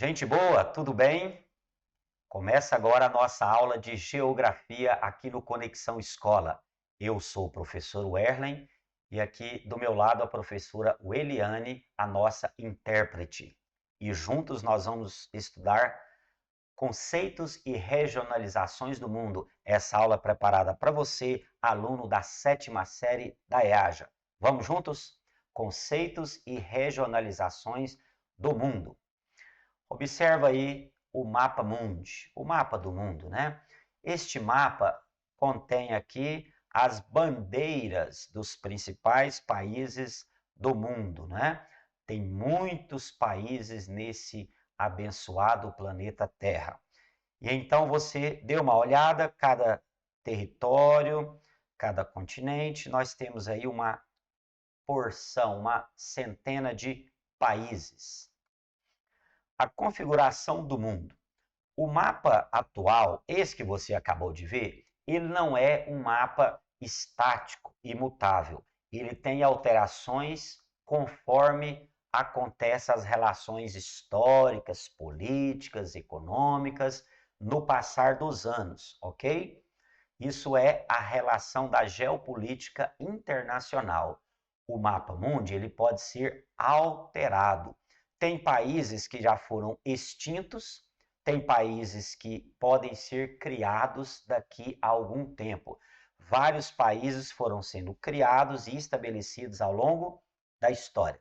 Gente boa, tudo bem? Começa agora a nossa aula de Geografia aqui no Conexão Escola. Eu sou o professor Werlen e aqui do meu lado a professora Eliane, a nossa intérprete. E juntos nós vamos estudar conceitos e regionalizações do mundo. Essa aula é preparada para você, aluno da 7ª série da EAJA. Vamos juntos? Conceitos e regionalizações do mundo. Observa aí o mapa mundi, o mapa do mundo, né? Este mapa contém aqui as bandeiras dos principais países do mundo, né? Tem muitos países nesse abençoado planeta Terra. E então você dê uma olhada, cada território, cada continente, nós temos aí uma porção, uma centena de países. A configuração do mundo. O mapa atual, esse que você acabou de ver, ele não é um mapa estático, imutável. Ele tem alterações conforme acontecem as relações históricas, políticas, econômicas, no passar dos anos, ok? Isso é a relação da geopolítica internacional. O mapa mundi, ele pode ser alterado. Tem países que já foram extintos, tem países que podem ser criados daqui a algum tempo. Vários países foram sendo criados e estabelecidos ao longo da história.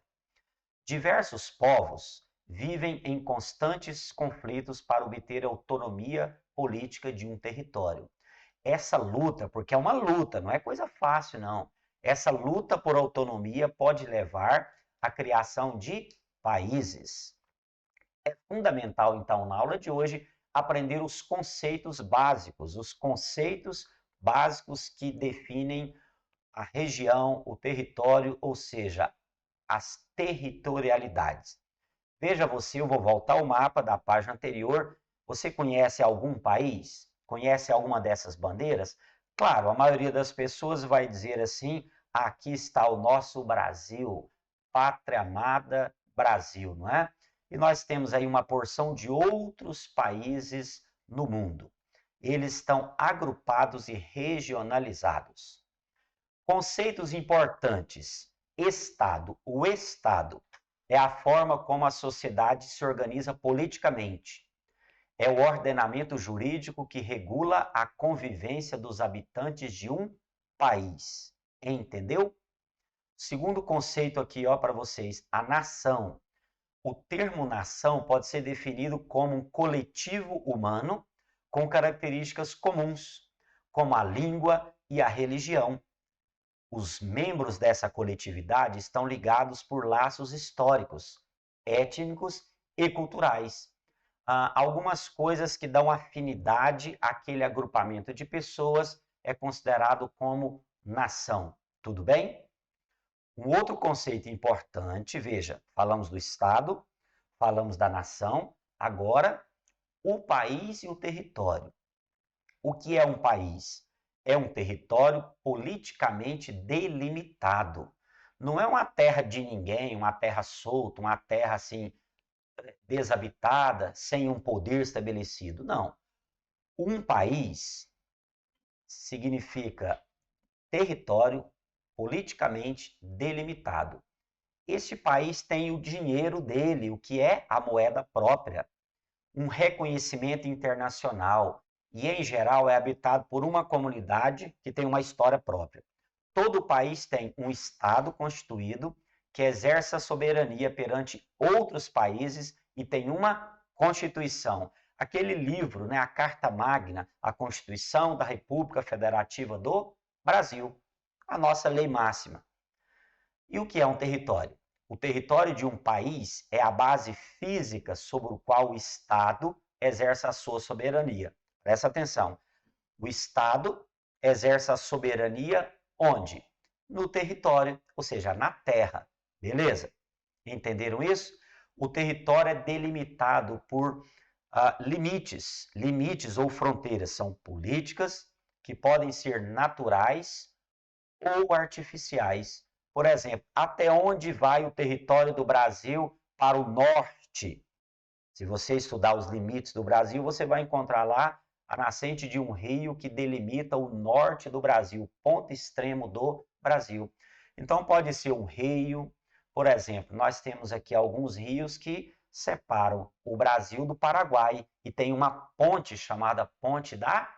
Diversos povos vivem em constantes conflitos para obter autonomia política de um território. Essa luta, porque é uma luta, não é coisa fácil, não. Essa luta por autonomia pode levar à criação de países. É fundamental, então, na aula de hoje, aprender os conceitos básicos que definem a região, o território, ou seja, as territorialidades. Veja você, eu vou voltar ao mapa da página anterior. Você conhece algum país? Conhece alguma dessas bandeiras? Claro, a maioria das pessoas vai dizer assim: aqui está o nosso Brasil, pátria amada Brasil, não é? E nós temos aí uma porção de outros países no mundo. Eles estão agrupados e regionalizados. Conceitos importantes. Estado. O Estado é a forma como a sociedade se organiza politicamente. É o ordenamento jurídico que regula a convivência dos habitantes de um país. Entendeu? Segundo conceito aqui, ó, para vocês, a nação. O termo nação pode ser definido como um coletivo humano com características comuns, como a língua e a religião. Os membros dessa coletividade estão ligados por laços históricos, étnicos e culturais. Algumas coisas que dão afinidade àquele agrupamento de pessoas é considerado como nação. Tudo bem? Um outro conceito importante, veja, falamos do Estado, falamos da nação, agora o país e o território. O que é um país? É um território politicamente delimitado. Não é uma terra de ninguém, uma terra solta, uma terra assim desabitada, sem um poder estabelecido. Não. Um país significa território politicamente delimitado. Este país tem o dinheiro dele, o que é a moeda própria, um reconhecimento internacional e, em geral, é habitado por uma comunidade que tem uma história própria. Todo país tem um Estado constituído que exerce a soberania perante outros países e tem uma Constituição. Aquele livro, né, a Carta Magna, a Constituição da República Federativa do Brasil, a nossa lei máxima. E o que é um território? O território de um país é a base física sobre o qual o Estado exerce a sua soberania. Presta atenção. O Estado exerce a soberania onde? No território, ou seja, na terra. Beleza? Entenderam isso? O território é delimitado por limites ou fronteiras. São políticas que podem ser naturais ou artificiais. Por exemplo, até onde vai o território do Brasil para o norte? Se você estudar os limites do Brasil, você vai encontrar lá a nascente de um rio que delimita o norte do Brasil, ponto extremo do Brasil. Então, pode ser um rio, por exemplo, nós temos aqui alguns rios que separam o Brasil do Paraguai e tem uma ponte chamada Ponte da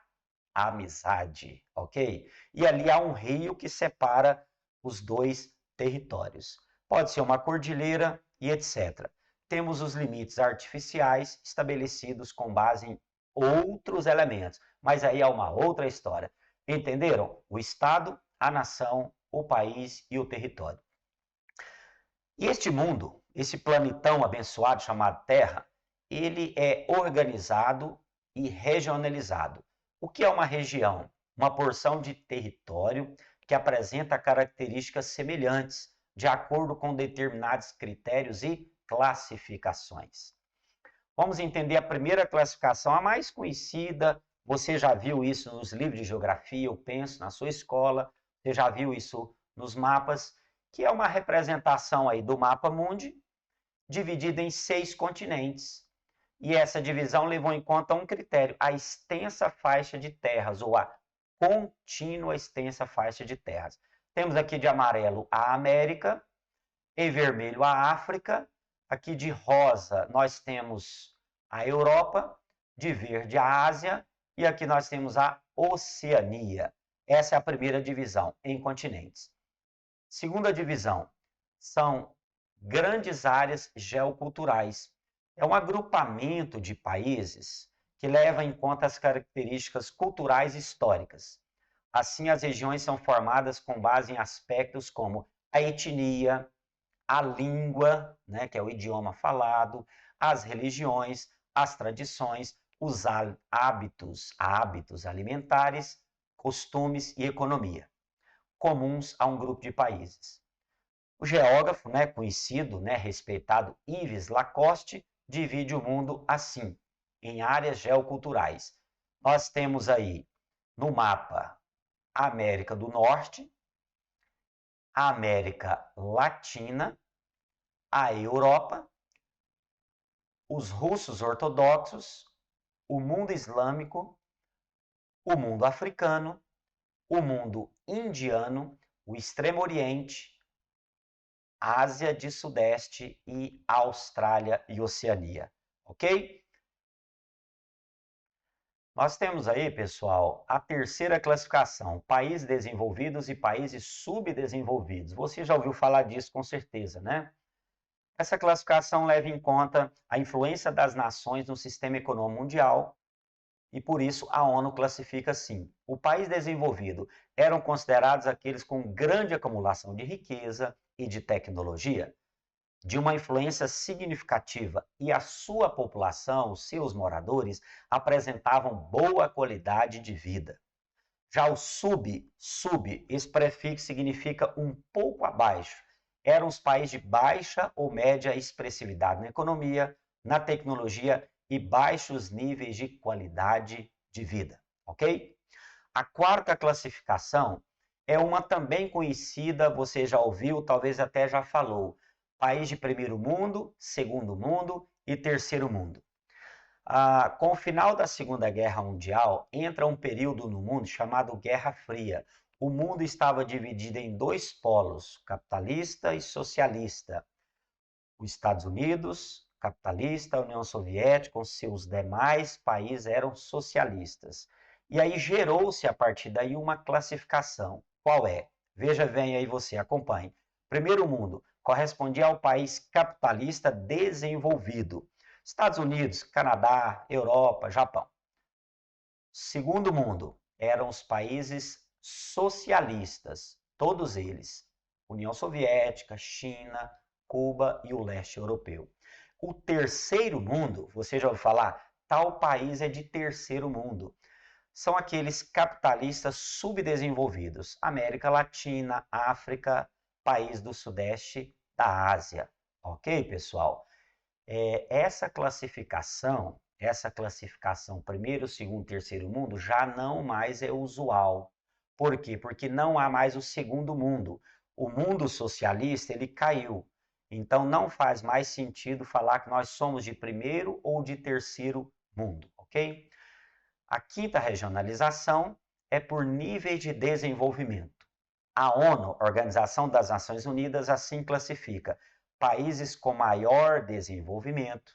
Amizade, ok? E ali há um rio que separa os dois territórios. Pode ser uma cordilheira e etc. Temos os limites artificiais estabelecidos com base em outros elementos, mas aí é uma outra história. Entenderam? O Estado, a nação, o país e o território. E este mundo, esse planetão abençoado chamado Terra, ele é organizado e regionalizado. O que é uma região? Uma porção de território que apresenta características semelhantes, de acordo com determinados critérios e classificações. Vamos entender a primeira classificação, a mais conhecida. Você já viu isso nos livros de geografia, eu penso, na sua escola. Você já viu isso nos mapas, que é uma representação aí do mapa mundi, dividido em 6 continentes. E essa divisão levou em conta um critério, a extensa faixa de terras, ou a contínua extensa faixa de terras. Temos aqui de amarelo a América, em vermelho a África, aqui de rosa nós temos a Europa, de verde a Ásia, e aqui nós temos a Oceania. Essa é a primeira divisão, em continentes. Segunda divisão, são grandes áreas geoculturais. É um agrupamento de países que leva em conta as características culturais e históricas. Assim, as regiões são formadas com base em aspectos como a etnia, a língua, né, que é o idioma falado, as religiões, as tradições, os hábitos alimentares, costumes e economia, comuns a um grupo de países. O geógrafo, né, conhecido, né, respeitado Yves Lacoste, divide o mundo assim, em áreas geoculturais. Nós temos aí no mapa a América do Norte, a América Latina, a Europa, os russos ortodoxos, o mundo islâmico, o mundo africano, o mundo indiano, o Extremo Oriente, Ásia de Sudeste e Austrália e Oceania, ok? Nós temos aí, pessoal, a terceira classificação, países desenvolvidos e países subdesenvolvidos. Você já ouviu falar disso com certeza, né? Essa classificação leva em conta a influência das nações no sistema econômico mundial e, por isso, a ONU classifica assim. O país desenvolvido eram considerados aqueles com grande acumulação de riqueza e de tecnologia, de uma influência significativa, e a sua população, os seus moradores, apresentavam boa qualidade de vida. Já o sub, esse prefixo significa um pouco abaixo. Eram os países de baixa ou média expressividade na economia, na tecnologia e baixos níveis de qualidade de vida, ok? A quarta classificação é uma também conhecida, você já ouviu, talvez até já falou, país de primeiro mundo, segundo mundo e terceiro mundo. Com o final da Segunda Guerra Mundial, entra um período no mundo chamado Guerra Fria. O mundo estava dividido em 2 polos, capitalista e socialista. Os Estados Unidos, capitalista, a União Soviética, com seus demais países eram socialistas. E aí gerou-se a partir daí uma classificação. Qual é? Veja bem aí você, acompanhe. Primeiro mundo correspondia ao país capitalista desenvolvido. Estados Unidos, Canadá, Europa, Japão. Segundo mundo eram os países socialistas, todos eles. União Soviética, China, Cuba e o leste europeu. O terceiro mundo, você já ouviu falar? Tal país é de terceiro mundo. São aqueles capitalistas subdesenvolvidos. América Latina, África, país do Sudeste da Ásia. Ok, pessoal? Essa classificação primeiro, segundo, terceiro mundo, já não mais é usual. Por quê? Porque não há mais o segundo mundo. O mundo socialista, ele caiu. Então, não faz mais sentido falar que nós somos de primeiro ou de terceiro mundo, ok? A quinta regionalização é por níveis de desenvolvimento. A ONU, Organização das Nações Unidas, assim classifica: países com maior desenvolvimento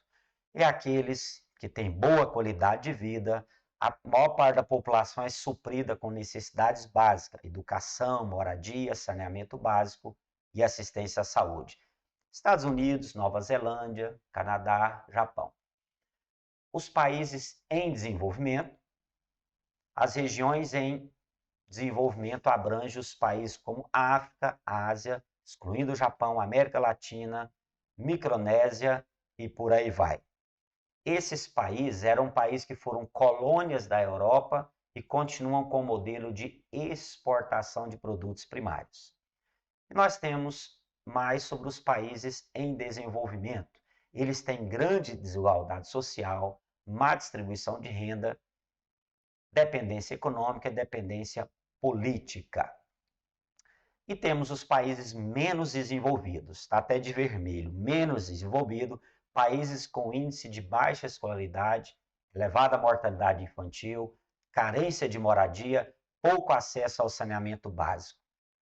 e aqueles que têm boa qualidade de vida, a maior parte da população é suprida com necessidades básicas, educação, moradia, saneamento básico e assistência à saúde. Estados Unidos, Nova Zelândia, Canadá, Japão. Os países em desenvolvimento, as regiões em desenvolvimento abrangem os países como África, Ásia, excluindo o Japão, América Latina, Micronésia e por aí vai. Esses países eram países que foram colônias da Europa e continuam com o modelo de exportação de produtos primários. E nós temos mais sobre os países em desenvolvimento. Eles têm grande desigualdade social, má distribuição de renda, dependência econômica e dependência política. E temos os países menos desenvolvidos, está até de vermelho, menos desenvolvido, países com índice de baixa escolaridade, elevada mortalidade infantil, carência de moradia, pouco acesso ao saneamento básico.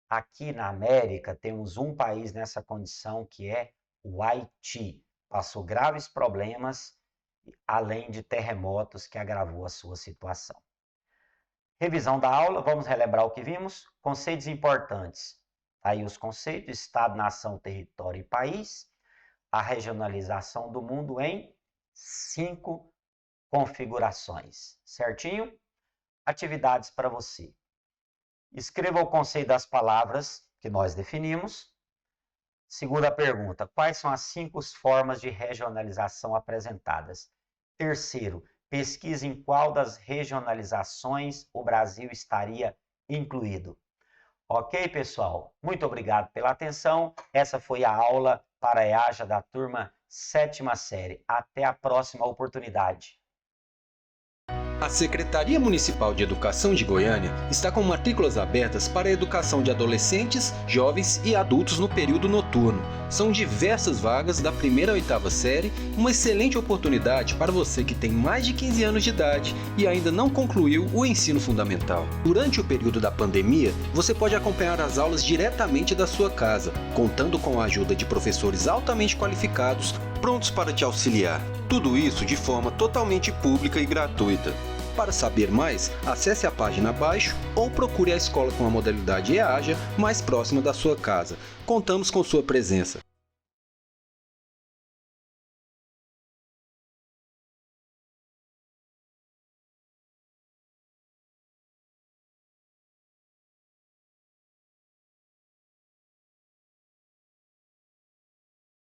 Aqui na América temos um país nessa condição que é o Haiti. Passou graves problemas, além de terremotos que agravou a sua situação. Revisão da aula, vamos relembrar o que vimos. Conceitos importantes. Aí os conceitos: Estado, nação, território e país. A regionalização do mundo em 5 configurações. Certinho? Atividades para você. Escreva o conceito das palavras que nós definimos. Segunda pergunta: quais são as 5 formas de regionalização apresentadas? Terceiro, pesquise em qual das regionalizações o Brasil estaria incluído. Ok, pessoal? Muito obrigado pela atenção. Essa foi a aula para a EAJA da turma 7ª série. Até a próxima oportunidade. A Secretaria Municipal de Educação de Goiânia está com matrículas abertas para a educação de adolescentes, jovens e adultos no período noturno. São diversas vagas da 1ª à 8ª série, uma excelente oportunidade para você que tem mais de 15 anos de idade e ainda não concluiu o ensino fundamental. Durante o período da pandemia, você pode acompanhar as aulas diretamente da sua casa, contando com a ajuda de professores altamente qualificados, prontos para te auxiliar. Tudo isso de forma totalmente pública e gratuita. Para saber mais, acesse a página abaixo ou procure a escola com a modalidade EAJA mais próxima da sua casa. Contamos com sua presença.